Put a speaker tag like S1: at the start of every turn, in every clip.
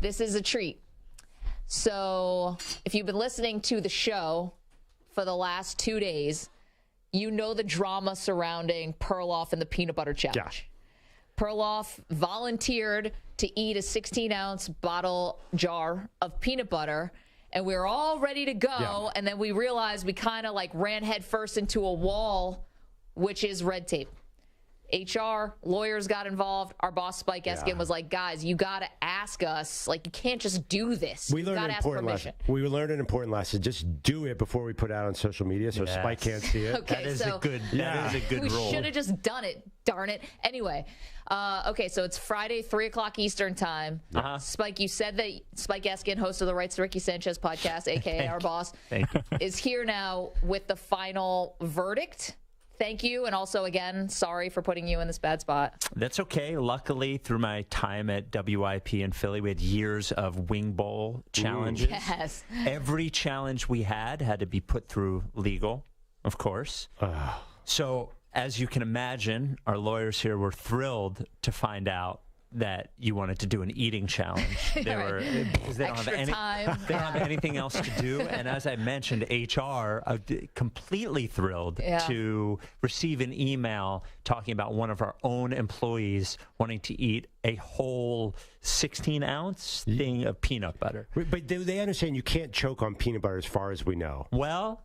S1: this is a treat. So if you've been listening to the show for the last 2 days, you know the drama surrounding Perloff and the peanut butter challenge. Yeah. Perloff volunteered to eat a 16-ounce bottle jar of peanut butter, and we were all ready to go, and then we realized we kind of like ran headfirst into a wall, which is red tape. HR, lawyers got involved. Our boss, Spike Eskin, was like, guys, you got to ask us. Like, you can't just do this.
S2: We learned an important lesson. We learned an important lesson. Just do it before we put it out on social media so Spike can't see it.
S1: Okay,
S3: that is a good rule.
S1: We should have just done it, darn it. Anyway, okay, so it's Friday, 3 o'clock Eastern time. Spike, you said that Spike Eskin, host of the Rights to Ricky Sanchez podcast, a.k.a. our boss, is here now with the final verdict. Thank you. And also, again, sorry for putting you in this bad spot.
S3: That's okay. Luckily, through my time at WIP in Philly, we had years of wing bowl challenges.
S1: Yes.
S3: Every challenge we had to be put through legal, of course. So, as you can imagine, our lawyers here were thrilled to find out that you wanted to do an eating challenge. They were because they don't have anything else to do. And as I mentioned, HR completely thrilled to receive an email talking about one of our own employees wanting to eat a whole 16-ounce thing of peanut butter.
S2: But they understand you can't choke on peanut butter as far as we know.
S3: Well,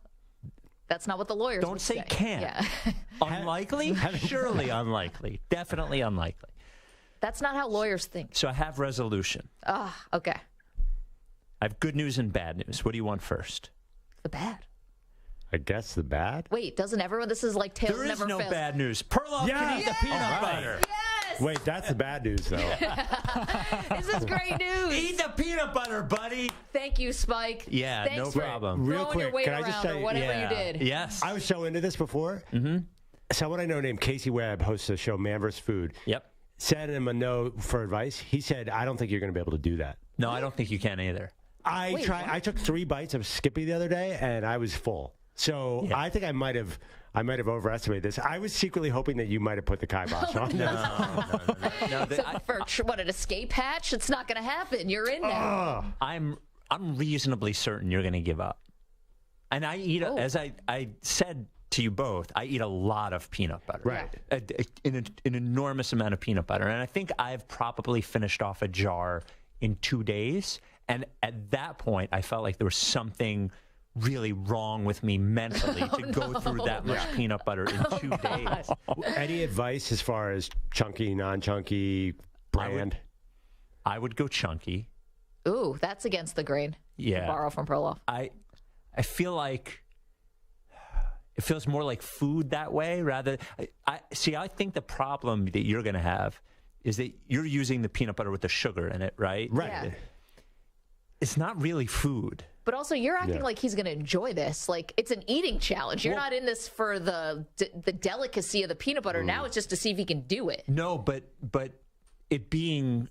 S1: that's not what the lawyers
S3: don't say can't.
S1: Yeah.
S3: Unlikely? Surely unlikely. Definitely unlikely.
S1: That's not how lawyers think.
S3: So I have resolution.
S1: Okay.
S3: I have good news and bad news. What do you want first?
S1: The bad.
S2: I guess the bad?
S1: Wait, doesn't everyone? This is like Tails Never Fails.
S3: There is no bad news. Perloff can eat the peanut butter.
S1: Yes!
S2: Wait, that's the bad news, though.
S1: This is great news.
S3: Eat the peanut butter, buddy.
S1: Thank you, Spike.
S3: Yeah,
S1: Thanks
S3: no
S1: for
S3: problem.
S2: Real quick,
S1: your weight
S2: can I just say,
S1: or whatever you did.
S3: Yes.
S2: I was so into this before. Someone I know named Casey Webb hosts the show Man vs. Food.
S3: Yep.
S2: Sent him a note for advice. He said, I don't think you're going to be able to do that.
S3: No, I don't think you can either.
S2: I took 3 bites of Skippy the other day, and I was full. So I think I might have overestimated this. I was secretly hoping that you might have put the kibosh on.
S3: No.
S1: So for an escape hatch? It's not going to happen. You're in now.
S3: I'm reasonably certain you're going to give up. And I eat, as I said to you both, I eat a lot of peanut butter.
S2: Right.
S3: An enormous amount of peanut butter. And I think I've probably finished off a jar in 2 days. And at that point, I felt like there was something really wrong with me mentally to go through that much peanut butter in 2 days.
S2: Any advice as far as chunky, non-chunky, brand?
S3: I would go chunky.
S1: Ooh, that's against the grain.
S3: Yeah.
S1: Borrow from Perloff.
S3: I feel like it feels more like food that way rather. I think the problem that you're going to have is that you're using the peanut butter with the sugar in it, right?
S2: Right.
S1: Yeah.
S3: It's not really food.
S1: But also, you're acting like he's going to enjoy this. Like, it's an eating challenge. You're not in this for the delicacy of the peanut butter. Now it's just to see if he can do it.
S3: No, but it being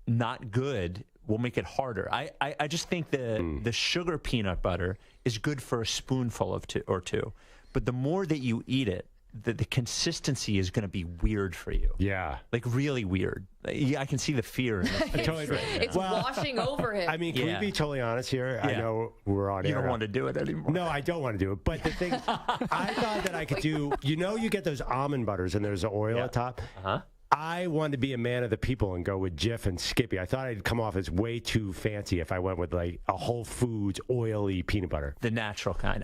S3: not good will make it harder. I just think the sugar peanut butter is good for a spoonful of two. But the more that you eat it, the consistency is going to be weird for you.
S2: Yeah.
S3: Like really weird. I can see the fear in it.
S1: It's washing over him.
S2: I mean, can we be totally honest here? I know we're on air.
S3: You don't want to do it anymore.
S2: No, I don't want to do it. But the thing, I thought that I could do, you get those almond butters and there's the oil at top. I wanted to be a man of the people and go with Jif and Skippy. I thought I'd come off as way too fancy if I went with like a Whole Foods oily peanut butter.
S3: The natural kind.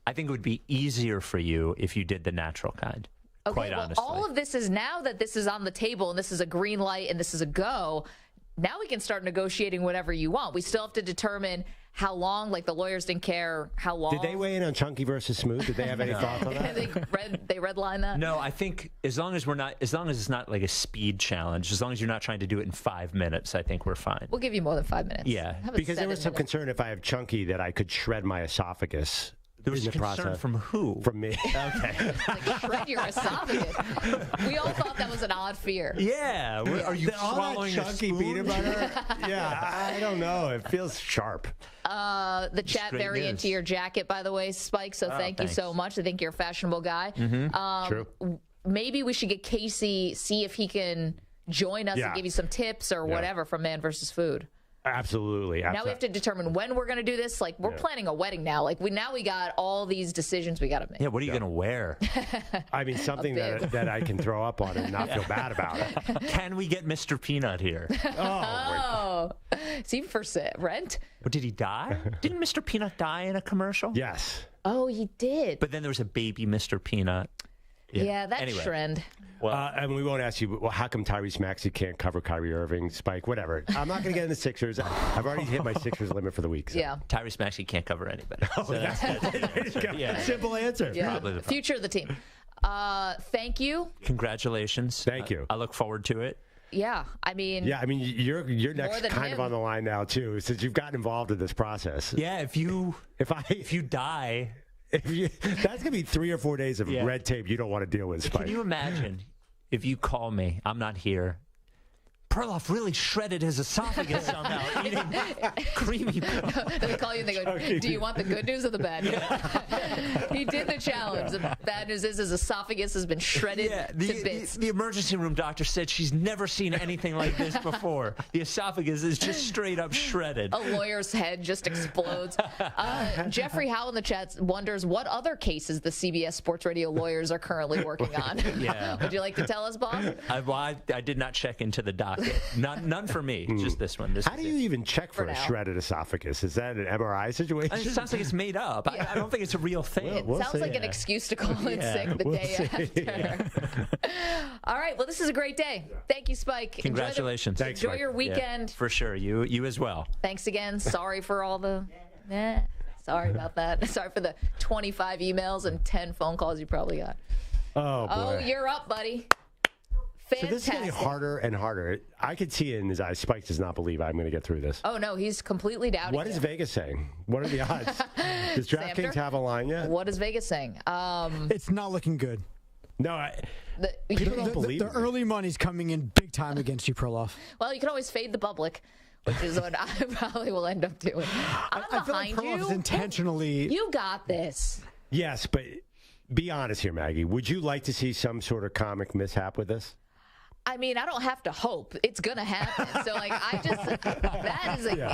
S3: I think it would be easier for you if you did the natural kind.
S1: Okay,
S3: quite honestly.
S1: All of this is now that this is on the table and this is a green light and this is a go. Now we can start negotiating whatever you want. We still have to determine how long. Like the lawyers didn't care how long.
S2: Did they weigh in on chunky versus smooth? Did they have any thoughts on that?
S1: they redline that.
S3: No, I think as long as it's not like a speed challenge, as long as you're not trying to do it in 5 minutes, I think we're fine.
S1: We'll give you more than 5 minutes.
S3: Yeah,
S2: because there was some concern if I have chunky that I could shred my esophagus.
S3: There was concern from who?
S2: From me.
S3: Okay.
S1: Like shred your esophagus. We all thought that was an odd fear.
S3: Yeah. Are you swallowing
S2: chunky peanut butter? Yeah, I don't know. It feels sharp.
S1: The chat very into your jacket, by the way, Spike. So thank you so much. I think you're a fashionable guy.
S2: True.
S1: Maybe we should get Casey, see if he can join us and give you some tips or whatever from Man vs. Food.
S2: Absolutely.
S1: Now we have to determine when we're going to do this. Like, we're planning a wedding now. Like, we got all these decisions we got to make.
S3: Yeah, what are you going to wear?
S2: I mean, something that I can throw up on and not feel bad about it.
S3: Can we get Mr. Peanut here?
S1: Oh. Is he for rent?
S3: Or did he die? Didn't Mr. Peanut die in a commercial?
S2: Yes.
S1: Oh, he did.
S3: But then there was a baby Mr. Peanut.
S1: Yeah, that trend.
S2: Well, and we won't ask you, well, how come Tyrese Maxey can't cover Kyrie Irving, Spike, whatever. I'm not going to get into Sixers. I've already hit my Sixers limit for the week. So.
S1: Yeah.
S3: Tyrese Maxey can't cover anybody. So that's
S2: Simple answer.
S1: Yeah.
S3: Probably the
S1: future of the team. Thank you.
S3: Congratulations.
S2: Thank you.
S3: I look forward to it.
S1: Yeah, I mean,
S2: you're next kind of on the line now too, since you've gotten involved in this process.
S3: Yeah, if you die,
S2: that's gonna be 3 or 4 days of red tape you don't want to deal with. Spike.
S3: Can you imagine if you call me? I'm not here. Perloff really shredded his esophagus somehow, eating creamy.
S1: They call you and they go, do you want the good news or the bad news? He did the challenge. The bad news is his esophagus has been shredded to bits.
S3: The emergency room doctor said she's never seen anything like this before. The esophagus is just straight up shredded.
S1: A lawyer's head just explodes. Jeffrey Howe in the chat wonders what other cases the CBS Sports Radio lawyers are currently working on.
S3: Yeah.
S1: Would you like to tell us, Bob?
S3: I did not check into the docket. None for me. Just this one.
S2: How do you even check for a shredded esophagus? Is that an MRI situation?
S3: It sounds like it's made up. I don't think it's a real thing.
S1: It sounds like an excuse to call in sick the day after. All right. Well, this is a great day. Thank you, Spike.
S3: Congratulations.
S1: Enjoy your weekend.
S3: Yeah, for sure. You as well.
S1: Thanks again. Sorry for all the... Sorry about that. Sorry for the 25 emails and 10 phone calls you probably got.
S2: Oh, boy.
S1: Oh, you're up, buddy. Fantastic.
S2: So this is getting harder and harder. I could see it in his eyes. Spike does not believe I'm going to get through this.
S1: Oh, no, he's completely doubting.
S2: What is Vegas saying? What are the odds? Does DraftKings have a line yet?
S1: What is Vegas saying?
S4: It's not looking good.
S2: No, people don't believe
S4: the early money's coming in big time against you, Perloff.
S1: Well, you can always fade the public, which is what I probably will end up doing.
S4: I feel like Perloff is intentionally...
S1: You got this.
S2: Yes, but be honest here, Maggie. Would you like to see some sort of comic mishap with this?
S1: I mean, I don't have to hope. It's going to happen. So, like,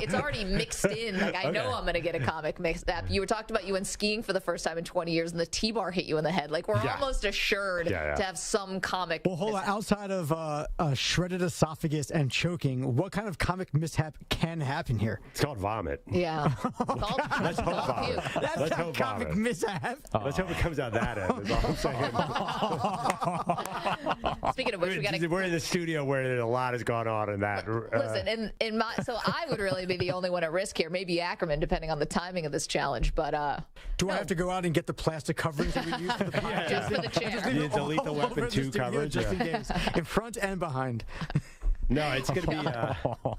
S1: it's already mixed in. Like, I know I'm going to get a comic mixed up. You were talking about you went skiing for the first time in 20 years and the T-bar hit you in the head. Like, we're almost assured to have some comic
S4: Well, hold on. Outside of a shredded esophagus and choking, what kind of comic mishap can happen here?
S2: It's called vomit.
S1: Yeah.
S2: Let's hope vomit.
S4: That's not comic mishap.
S2: Let's hope it comes out that end, is all I'm saying.
S1: Speaking of which,
S2: we're in the studio where a lot has gone on in that.
S1: Listen, so I would really be the only one at risk here. Maybe Ackerman, depending on the timing of this challenge. But
S4: do I have to go out and get the plastic coverings that we use for the podcast?
S1: Just for the chair.
S2: You delete the Weapon 2 coverage.
S4: Just in case. In front and behind.
S2: No, it's going to be...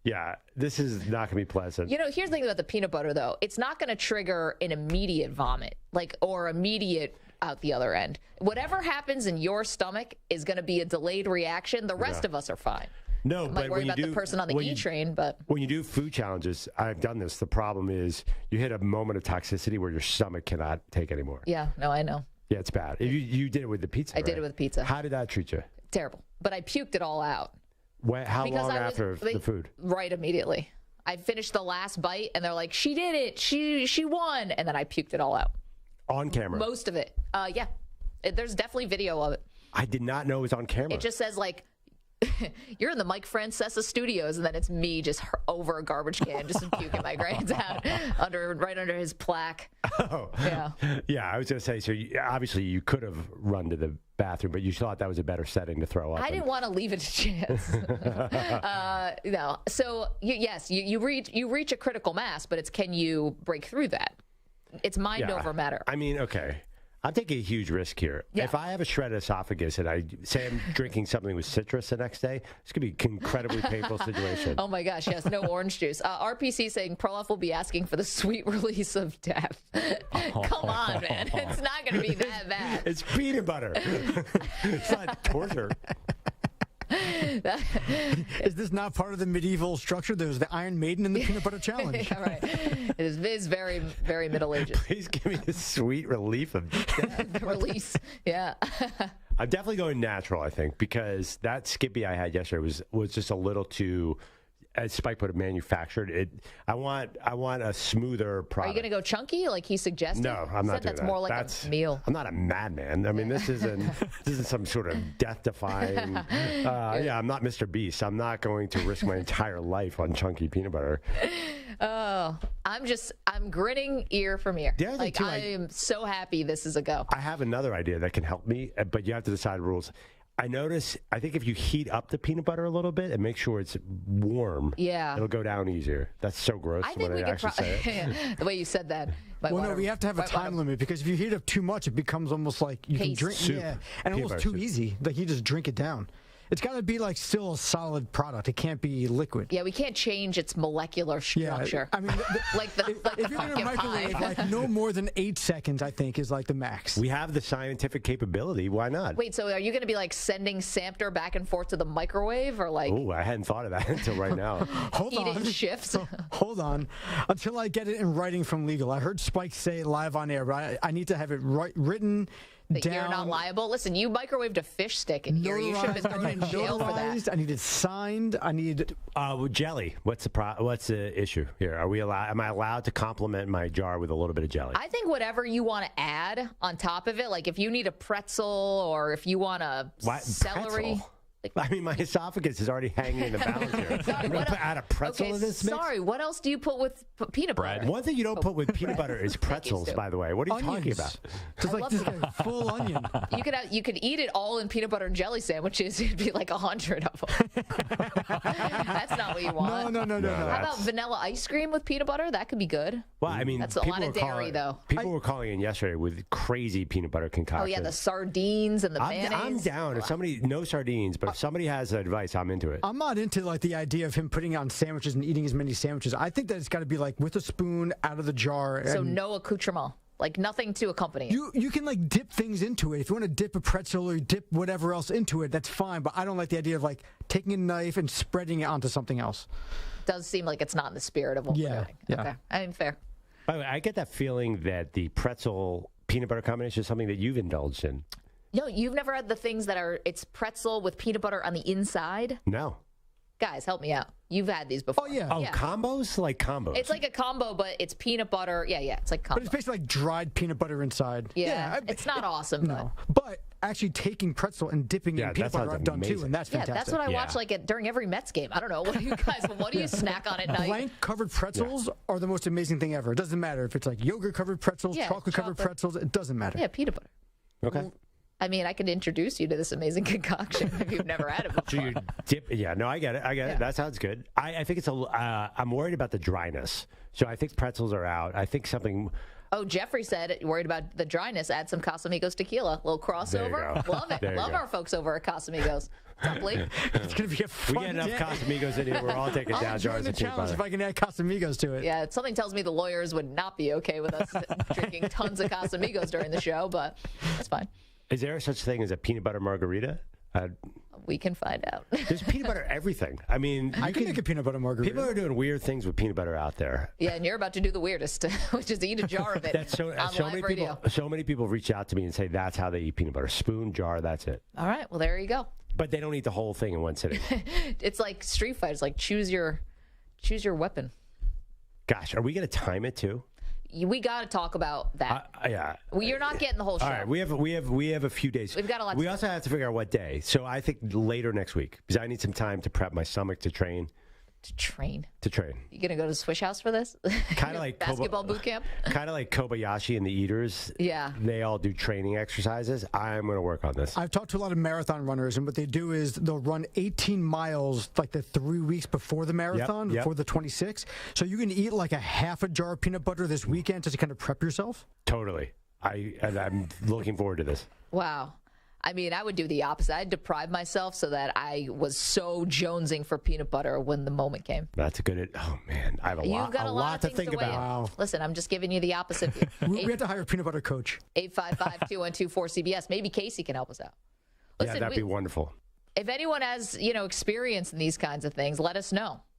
S2: Yeah, this is not going to be pleasant.
S1: You know, here's the thing about the peanut butter, though. It's not going to trigger an immediate vomit, or immediate out the other end. Whatever happens in your stomach is going to be a delayed reaction. The rest of us are fine.
S2: No,
S1: I might worry about the person on the E-train, but...
S2: When you do food challenges, I've done this. The problem is you hit a moment of toxicity where your stomach cannot take anymore.
S1: Yeah, no, I know.
S2: Yeah, it's bad. You did it with the pizza,
S1: I did it with pizza.
S2: How did that treat you?
S1: Terrible. But I puked it all out.
S2: How long after the food?
S1: Right immediately. I finished the last bite, and they're like, she did it. She won. And then I puked it all out.
S2: On camera?
S1: Most of it. Yeah. There's definitely video of it.
S2: I did not know it was on camera.
S1: It just says, like, you're in the Mike Francesa studios, and then it's me just over a garbage can, just puking my brains out right under his plaque.
S2: Oh. Yeah. Yeah, I was going to say, so obviously you could have run to the bathroom, but you thought that was a better setting to throw up.
S1: I didn't want to leave it to chance. No. So, yes, you reach a critical mass, but it's can you break through that? It's mind over matter.
S2: I mean, okay. I'm taking a huge risk here. Yeah. If I have a shredded esophagus and I say I'm drinking something with citrus the next day, it's going to be an incredibly painful situation.
S1: Oh, my gosh. Yes, no orange juice. RPC saying Perloff will be asking for the sweet release of death. Come on, man. It's not going to be that bad.
S2: It's peanut butter. It's not torture.
S4: Is this not part of the medieval structure? There's the Iron Maiden and the Peanut Butter Challenge.
S1: Yeah, right. It is very, very Middle Ages.
S2: Please give me the sweet relief of death.
S1: Release. Yeah.
S2: I'm definitely going natural, I think, because that Skippy I had yesterday was just a little too, as Spike put it, manufactured. I want a smoother product.
S1: Are you going to go chunky like he suggested?
S2: No, I'm not doing
S1: that's
S2: that.
S1: more like a meal.
S2: I'm not a madman. I mean, this isn't some sort of death-defying. I'm not Mr. Beast. I'm not going to risk my entire life on chunky peanut butter.
S1: Oh, I'm grinning ear from ear. Like, I am so happy this is a go.
S2: I have another idea that can help me, but you have to decide rules. I think if you heat up the peanut butter a little bit and make sure it's warm, it'll go down easier. That's so gross.
S1: I think we could the way you said that.
S4: No, we have to have a time limit, because if you heat up too much, it becomes almost like you can drink.
S2: Soup.
S4: Yeah, and almost too easy. Like you just drink it down. It's got to be like still a solid product. It can't be liquid.
S1: Yeah, we can't change its molecular structure.
S4: Yeah, I mean, if you're in a microwave, like no more than 8 seconds, I think, is like the max.
S2: We have the scientific capability. Why not?
S1: Wait, so are you going to be like sending Samter back and forth to the microwave, or like?
S2: Oh, I hadn't thought of that until right now.
S4: Hold
S1: eat
S4: on.
S1: it in shifts.
S4: Hold on, until I get it in writing from legal. I heard Spike say it live on air, but I need to have it written.
S1: That you're not liable. Listen, you microwaved a fish stick in here. You should have been thrown in jail for that.
S4: I need it signed. I need
S2: jelly. What's the issue here? Am I allowed to complement my jar with a little bit of jelly?
S1: I think whatever you want to add on top of it, like if you need a pretzel or if you want a celery.
S2: Pretzel? I mean, my esophagus is already hanging in the balance here. I'm going to add a pretzel to this mix?
S1: Sorry, what else do you put with peanut butter?
S2: One thing you don't put with peanut butter is pretzels, by the way. What are you talking about?
S4: Just like this full onion.
S1: You could eat it all in peanut butter and jelly sandwiches. It'd be like 100 of them. That's not what you want.
S4: No.
S1: How about vanilla ice cream with peanut butter? That could be good.
S2: Well, I mean,
S1: that's a lot of dairy, though.
S2: People were calling in yesterday with crazy peanut butter concoctions.
S1: Oh, yeah, the sardines and the mayonnaise. I'm
S2: down. If somebody, no sardines, but if somebody has advice, I'm into it.
S4: I'm not into like the idea of him putting on sandwiches and eating as many sandwiches. I think that it's got to be like with a spoon out of the jar.
S1: So no accoutrement. Like nothing to accompany it.
S4: You can like dip things into it. If you want to dip a pretzel or dip whatever else into it, that's fine. But I don't like the idea of like taking a knife and spreading it onto something else.
S1: Does seem like it's not in the spirit of what we're doing.
S4: Yeah.
S1: Okay. I mean, fair.
S2: By the way, I get that feeling that the pretzel peanut butter combination is something that you've indulged in.
S1: No, you've never had the things that it's pretzel with peanut butter on the inside?
S2: No.
S1: Guys, help me out. You've had these before.
S4: Oh, yeah.
S2: Combos? Like combos.
S1: It's like a combo, but it's peanut butter. Yeah, it's like combo.
S4: But it's basically like dried peanut butter inside.
S1: Yeah, it's not awesome,
S4: no. But actually taking pretzel and dipping in peanut butter I've done too, and that's fantastic.
S1: Yeah, that's what I watch like during every Mets game. I don't know. What do you guys, what do you snack on at night?
S4: Blank-covered pretzels are the most amazing thing ever. It doesn't matter if it's like yogurt-covered pretzels, chocolate-covered pretzels. It doesn't matter.
S1: Yeah, peanut butter.
S2: Okay.
S1: I mean, I could introduce you to this amazing concoction if you've never had it before.
S2: So you dip, I get it. That sounds good. I think it's I'm worried about the dryness. So I think pretzels are out. I think something.
S1: Oh, Jeffrey said, worried about the dryness, add some Casamigos tequila. A little crossover. Love it. Love our folks over at Casamigos.
S4: It's going to be a fun
S2: We get enough Casamigos in here. We're all taking down jars of peanut butter.
S4: If I can add Casamigos to it.
S1: Yeah, something tells me the lawyers would not be okay with us drinking tons of Casamigos during the show, but that's fine.
S2: Is there such thing as a peanut butter margarita?
S1: We can find out.
S2: There's peanut butter everything. I mean,
S4: I can make a peanut butter margarita.
S2: People are doing weird things with peanut butter out there.
S1: Yeah, and you're about to do the weirdest, which is eat a jar of it on live radio.
S2: So many people reach out to me and say that's how they eat peanut butter. Spoon, jar, that's it.
S1: All right, well, there you go.
S2: But they don't eat the whole thing in one sitting.
S1: It's like Street Fight. It's like choose your weapon.
S2: Gosh, are we going to time it too?
S1: We got to talk about that.
S2: Yeah.
S1: Well, you're not getting the whole show.
S2: All right. We have a few days.
S1: We've got a lot.
S2: We also have to figure out what day. So I think later next week because I need some time to prep my stomach to train.
S1: To train.
S2: You
S1: gonna go to the Swish House for this?
S2: Kind of like
S1: basketball boot camp.
S2: Kind of like Kobayashi and the Eaters.
S1: Yeah.
S2: They all do training exercises. I'm going to work on this.
S4: I've talked to a lot of marathon runners, and what they do is they'll run 18 miles like the 3 weeks before the marathon, before the 26. So you can eat like a half a jar of peanut butter this weekend just to kind of prep yourself.
S2: Totally. I'm looking forward to this.
S1: Wow. I mean, I would do the opposite. I'd deprive myself so that I was so jonesing for peanut butter when the moment came.
S2: That's a good. Oh man, I have a lot to think about.
S4: Wow.
S1: Listen, I'm just giving you the opposite.
S4: We have to hire a peanut butter coach.
S1: 855-212-4CBS. Maybe Casey can help us out. Listen,
S2: yeah, that'd be wonderful.
S1: If anyone has experience in these kinds of things, let us know.